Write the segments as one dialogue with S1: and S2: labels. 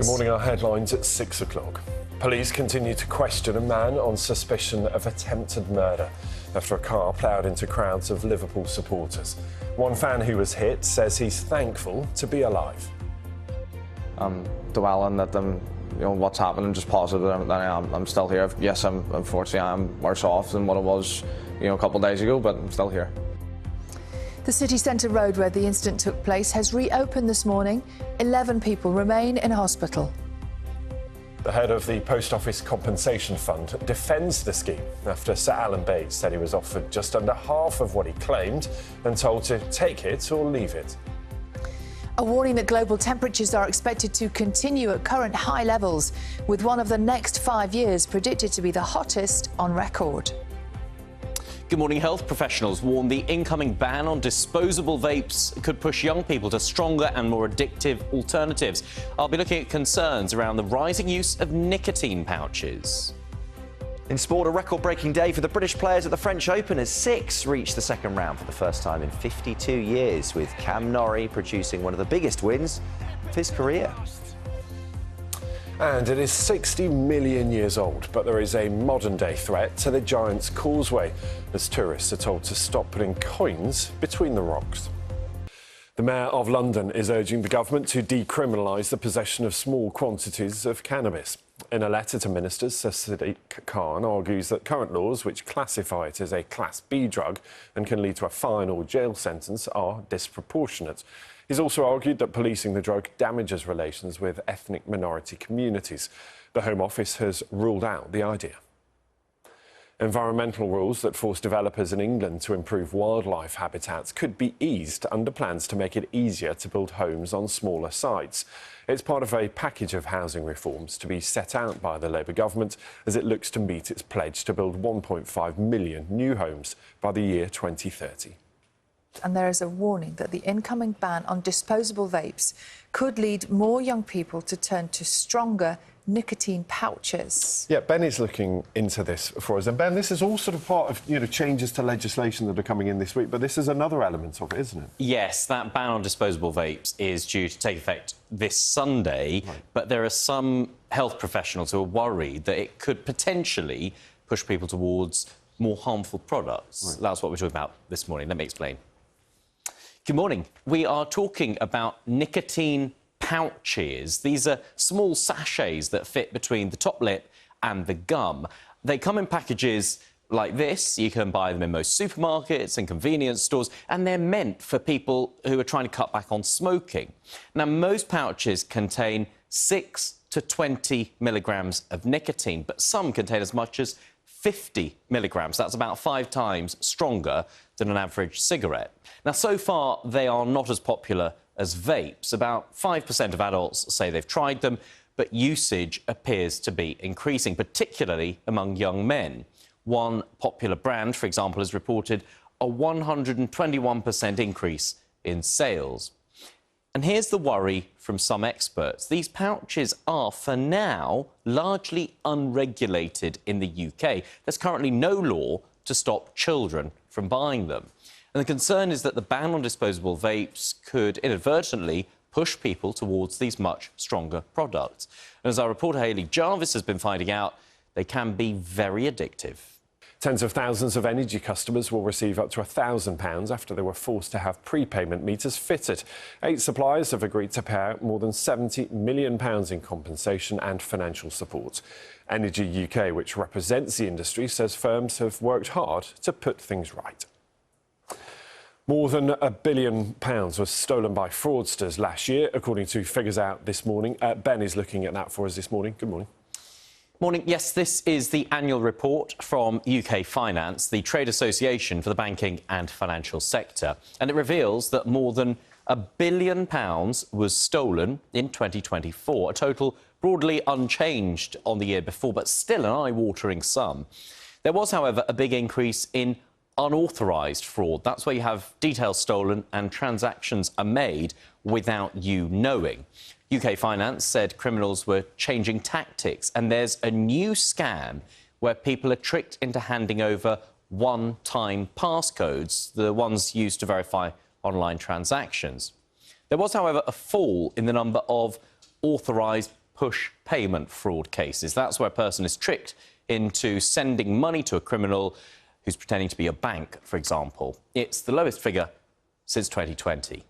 S1: Good morning, our headlines at 6 o'clock. Police continue to question a man on suspicion of attempted murder after a car ploughed into crowds of Liverpool supporters. One fan who was hit says he's thankful to be alive.
S2: I'm dwelling that what's happening, just positive that I'm still here. Yes, unfortunately I'm worse off than what I was, a couple of days ago, but I'm still here.
S3: The city centre road where the incident took place has reopened this morning. 11 people remain in hospital.
S1: The head of the Post Office Compensation Fund defends the scheme after Sir Alan Bates said he was offered just under half of what he claimed and told to take it or leave it.
S3: A warning that global temperatures are expected to continue at current high levels, with one of the next 5 years predicted to be the hottest on record.
S4: Good morning. Health professionals warn the incoming ban on disposable vapes could push young people to stronger and more addictive alternatives. I'll be looking at concerns around the rising use of nicotine pouches.
S5: In sport, a record-breaking day for the British players at the French Open as 6 reached the second round for the first time in 52 years, with Cam Norrie producing one of the biggest wins of his career.
S1: And it is 60 million years old, but there is a modern-day threat to the Giant's Causeway as tourists are told to stop putting coins between the rocks. The Mayor of London is urging the government to decriminalise the possession of small quantities of cannabis. In a letter to ministers, Sir Sadiq Khan argues that current laws, which classify it as a Class B drug and can lead to a fine or jail sentence, are disproportionate. He's also argued that policing the drug damages relations with ethnic minority communities. The Home Office has ruled out the idea. Environmental rules that force developers in England to improve wildlife habitats could be eased under plans to make it easier to build homes on smaller sites. It's part of a package of housing reforms to be set out by the Labour government as it looks to meet its pledge to build 1.5 million new homes by the year 2030.
S3: And there is a warning that the incoming ban on disposable vapes could lead more young people to turn to stronger nicotine pouches.
S1: Yeah, Ben is looking into this for us. And Ben, this is all sort of part of, changes to legislation that are coming in this week, but this is another element of it, isn't it?
S4: Yes, that ban on disposable vapes is due to take effect this Sunday, right. But there are some health professionals who are worried that it could potentially push people towards more harmful products. Right. That's what we're talking about this morning. Let me explain. Good morning. We are talking about nicotine pouches. These are small sachets that fit between the top lip and the gum. They come in packages like this. You can buy them in most supermarkets and convenience stores, and they're meant for people who are trying to cut back on smoking. Now, most pouches contain 6 to 20 milligrams of nicotine, but some contain as much as 50 milligrams. That's about 5 times stronger than an average cigarette. Now, so far, they are not as popular as vapes. About 5% of adults say they've tried them, but usage appears to be increasing, particularly among young men. One popular brand, for example, has reported a 121% increase in sales. And here's the worry from some experts. These pouches are, for now, largely unregulated in the UK. There's currently no law to stop children from buying them. And the concern is that the ban on disposable vapes could inadvertently push people towards these much stronger products. And as our reporter Hayley Jarvis has been finding out, they can be very addictive.
S1: Tens of thousands of energy customers will receive up to £1,000 after they were forced to have prepayment meters fitted. 8 suppliers have agreed to pay out more than £70 million in compensation and financial support. Energy UK, which represents the industry, says firms have worked hard to put things right. More than £1 billion was stolen by fraudsters last year, according to figures out this morning. Ben is looking at that for us this morning. Good morning.
S4: Morning. Yes, this is the annual report from UK Finance, the trade association for the banking and financial sector. And it reveals that more than £1 billion was stolen in 2024, a total broadly unchanged on the year before, but still an eye-watering sum. There was, however, a big increase in unauthorised fraud. That's where you have details stolen and transactions are made without you knowing. UK Finance said criminals were changing tactics, and there's a new scam where people are tricked into handing over one-time passcodes, the ones used to verify online transactions. There was, however, a fall in the number of authorised push payment fraud cases. That's where a person is tricked into sending money to a criminal who's pretending to be a bank, for example. It's the lowest figure since 2020.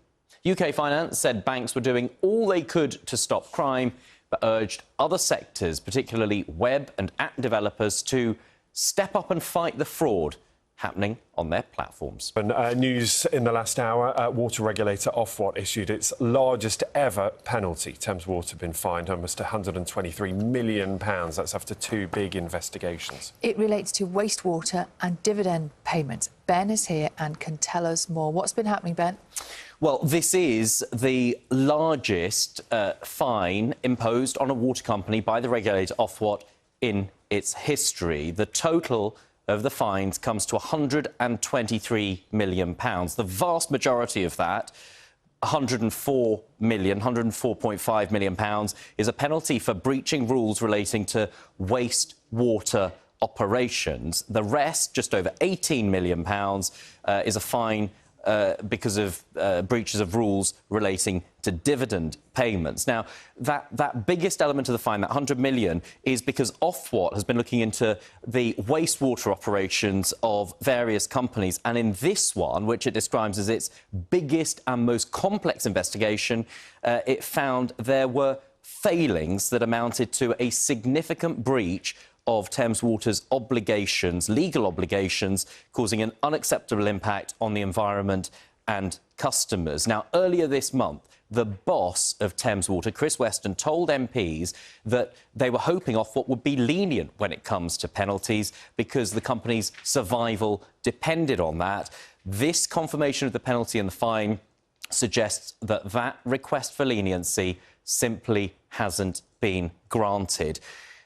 S4: UK Finance said banks were doing all they could to stop crime, but urged other sectors, particularly web and app developers, to step up and fight the fraud happening on their platforms.
S1: And news in the last hour, water regulator Ofwat issued its largest ever penalty. Thames Water been fined almost £123 million. That's after 2 big investigations.
S3: It relates to wastewater and dividend payments. Ben is here and can tell us more. What's been happening, Ben?
S4: Well, this is the largest fine imposed on a water company by the regulator Ofwat in its history. The total of the fines comes to £123 million. The vast majority of that, £104.5 million, is a penalty for breaching rules relating to wastewater operations. The rest, just over £18 million, is a fine because of breaches of rules relating to dividend payments. Now, that biggest element of the fine, that £100 million, is because Ofwat has been looking into the wastewater operations of various companies, and in this one, which it describes as its biggest and most complex investigation, it found there were failings that amounted to a significant breach of Thames Water's obligations, legal obligations, causing an unacceptable impact on the environment and customers. Now, earlier this month, the boss of Thames Water, Chris Weston, told MPs that they were hoping Ofwat would be lenient when it comes to penalties because the company's survival depended on that. This confirmation of the penalty and the fine suggests that that request for leniency simply hasn't been granted.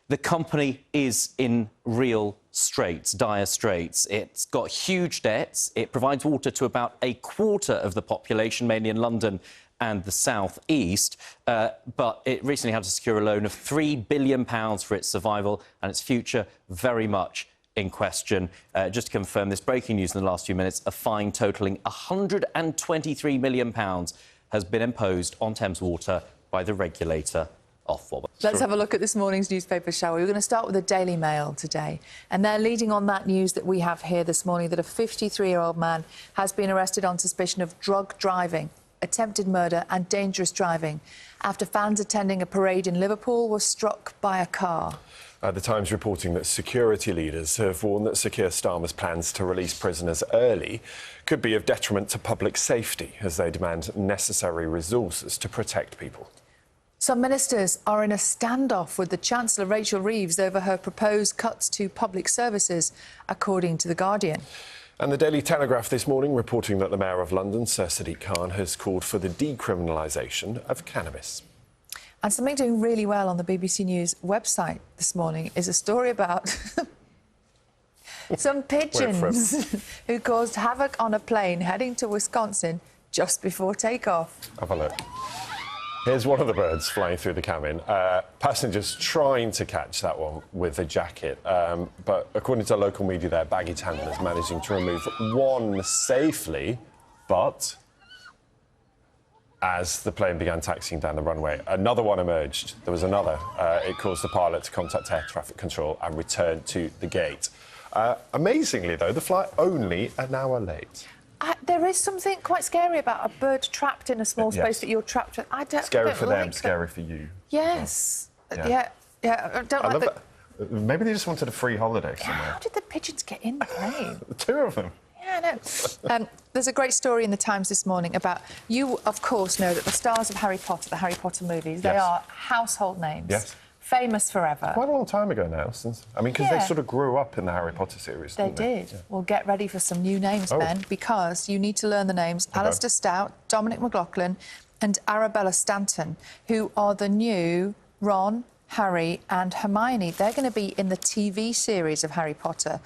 S4: The company is in real straits, dire straits. It's got huge debts. It provides water to about a quarter of the population, mainly in London and the South East. But it recently had to secure a loan of £3 billion for its survival and its future very much in question. Just to confirm this breaking news in the last few minutes, a fine totalling £123 million has been imposed on Thames Water by the regulator Ofwat.
S3: Let's have a look at this morning's newspaper, shall we? We're going to start with the Daily Mail today. And they're leading on that news that we have here this morning, that a 53-year-old man has been arrested on suspicion of drug driving, attempted murder and dangerous driving after fans attending a parade in Liverpool were struck by a car.
S1: The Times reporting that security leaders have warned that Sir Keir Starmer's plans to release prisoners early could be of detriment to public safety as they demand necessary resources to protect people.
S3: Some ministers are in a standoff with the Chancellor Rachel Reeves over her proposed cuts to public services, according to The Guardian.
S1: And the Daily Telegraph this morning reporting that the Mayor of London, Sir Sadiq Khan, has called for the decriminalisation of cannabis.
S3: And something doing really well on the BBC News website this morning is a story about some pigeons who caused havoc on a plane heading to Wisconsin just before takeoff.
S1: Have a look. Here's one of the birds flying through the cabin. Passengers trying to catch that one with a jacket. But according to local media there, baggage handlers managing to remove one safely. But as the plane began taxiing down the runway, another one emerged. There was another. It caused the pilot to contact air traffic control and return to the gate. Amazingly, though, the flight only an hour late.
S3: There is something quite scary about a bird trapped in a small space that you're trapped in.
S1: Scary for them, scary for you.
S3: Yes. Yeah. I don't like
S1: that. Maybe they just wanted a free holiday somewhere.
S3: How did the pigeons get in the plane?
S1: Two of them.
S3: Yeah, I know. There's a great story in the Times this morning about... You, of course, know that the stars of Harry Potter, the Harry Potter movies, they are household names.
S1: Yes.
S3: Famous forever.
S1: Quite a long time ago now, since... I mean, because they sort of grew up in the Harry Potter series,
S3: They
S1: didn't they?
S3: did. Yeah. Well, get ready for some new names, Ben, because you need to learn the names.
S1: Okay.
S3: Alistair Stout, Dominic McLaughlin and Arabella Stanton, who are the new Ron, Harry and Hermione. They're going to be in the TV series of Harry Potter.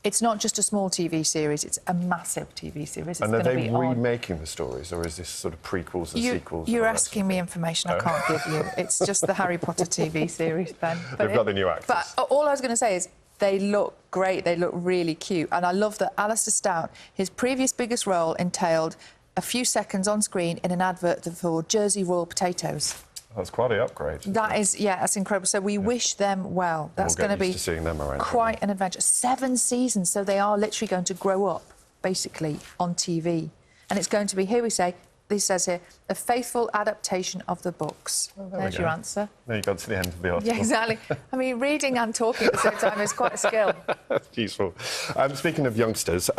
S3: It's not just a small TV series, it's a massive TV series.
S1: And are they remaking the stories, or is this sort of prequels and sequels?
S3: You're asking me information I can't give you. It's just the Harry Potter TV series, Ben.
S1: They've got the new actors.
S3: But all I was going to say is they look great, they look really cute. And I love that Alistair Stout, his previous biggest role entailed a few seconds on screen in an advert for Jersey Royal potatoes.
S1: That's quite an upgrade.
S3: That is, yeah, that's incredible. So we wish them well. That's going to be
S1: seeing them around,
S3: quite an adventure. 7 seasons, so they are literally going to grow up, basically, on TV. And it's going to be, here we say, this says here, a faithful adaptation of the books. There's your answer.
S1: Now you got to the end of the article.
S3: Yeah, exactly. I mean, reading and talking at the same time is quite a skill.
S1: That's useful. Speaking of youngsters,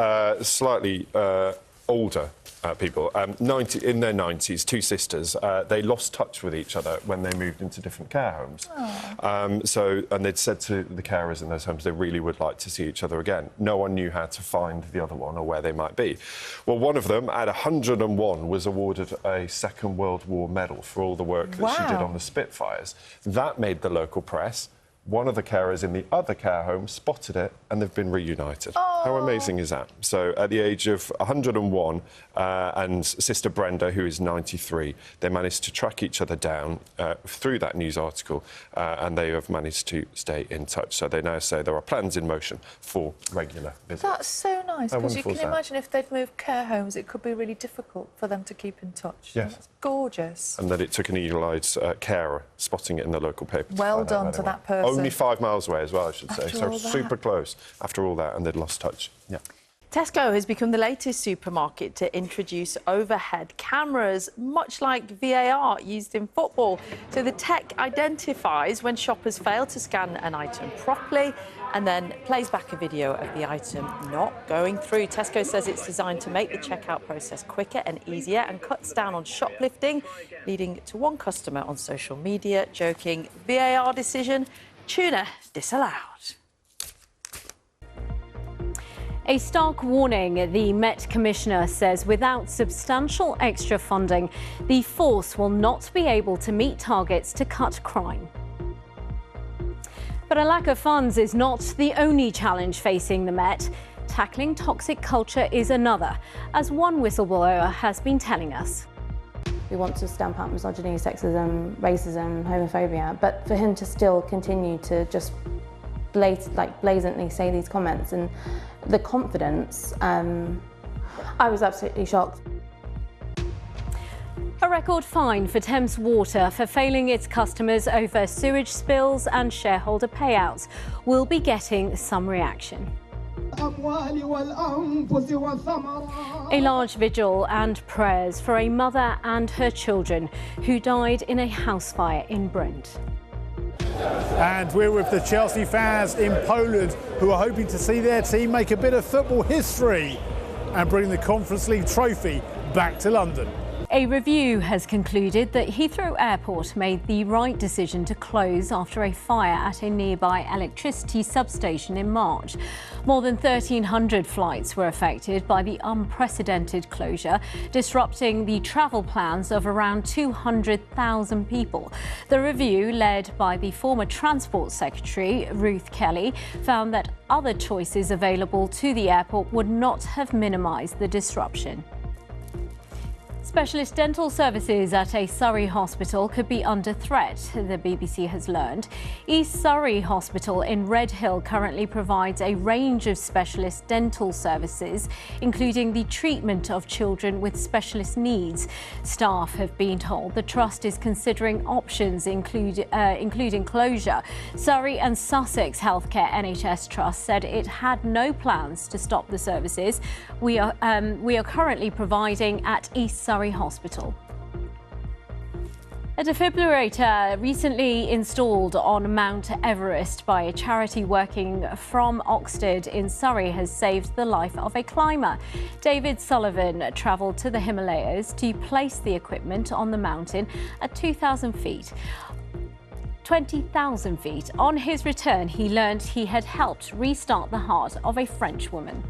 S1: slightly older people, in their 90s, 2 sisters, they lost touch with each other when they moved into different care homes. And they'd said to the carers in those homes they really would like to see each other again. No one knew how to find the other one or where they might be. Well, one of them, at 101, was awarded a Second World War medal for all the work that she did on the Spitfires. That made the local press. One of the carers in the other care home spotted it, and they've been reunited. How amazing is that? So at the age of 101, and Sister Brenda, who is 93, they managed to track each other down through that news article, and they have managed to stay in touch. So they now say there are plans in motion for regular visits.
S3: That's so nice, because you can imagine if they'd moved care homes, it could be really difficult for them to keep in touch.
S1: Yes.
S3: That's gorgeous.
S1: And that it took an eagle-eyed carer spotting it in the local paper.
S3: Well done to that person.
S1: Only 5 miles away as well, I should say.
S3: After all
S1: So super close after all that, and they'd lost touch. Yeah.
S6: Tesco has become the latest supermarket to introduce overhead cameras, much like VAR used in football. So the tech identifies when shoppers fail to scan an item properly and then plays back a video of the item not going through. Tesco says it's designed to make the checkout process quicker and easier and cuts down on shoplifting, leading to one customer on social media joking, VAR decision, tuna disallowed.
S7: A stark warning, the Met Commissioner says without substantial extra funding, the force will not be able to meet targets to cut crime. But a lack of funds is not the only challenge facing the Met. Tackling toxic culture is another, as one whistleblower has been telling us.
S8: We want to stamp out misogyny, sexism, racism, homophobia, but for him to still continue to just blatantly say these comments and the confidence, I was absolutely shocked.
S7: A record fine for Thames Water for failing its customers over sewage spills and shareholder payouts will be getting some reaction. A large vigil and prayers for a mother and her children who died in a house fire in Brent.
S9: And we're with the Chelsea fans in Poland who are hoping to see their team make a bit of football history and bring the Conference League trophy back to London.
S7: A review has concluded that Heathrow Airport made the right decision to close after a fire at a nearby electricity substation in March. More than 1,300 flights were affected by the unprecedented closure, disrupting the travel plans of around 200,000 people. The review, led by the former Transport Secretary, Ruth Kelly, found that other choices available to the airport would not have minimised the disruption. Specialist dental services at a Surrey hospital could be under threat, the BBC has learned. East Surrey Hospital in Redhill currently provides a range of specialist dental services, including the treatment of children with specialist needs. Staff have been told the trust is considering options including closure. Surrey and Sussex Healthcare NHS Trust said it had no plans to stop the services we are currently providing at East Surrey Hospital. A defibrillator recently installed on Mount Everest by a charity working from Oxted in Surrey has saved the life of a climber. David Sullivan travelled to the Himalayas to place the equipment on the mountain at 2,000 feet. 20,000 feet. On his return, he learned he had helped restart the heart of a French woman.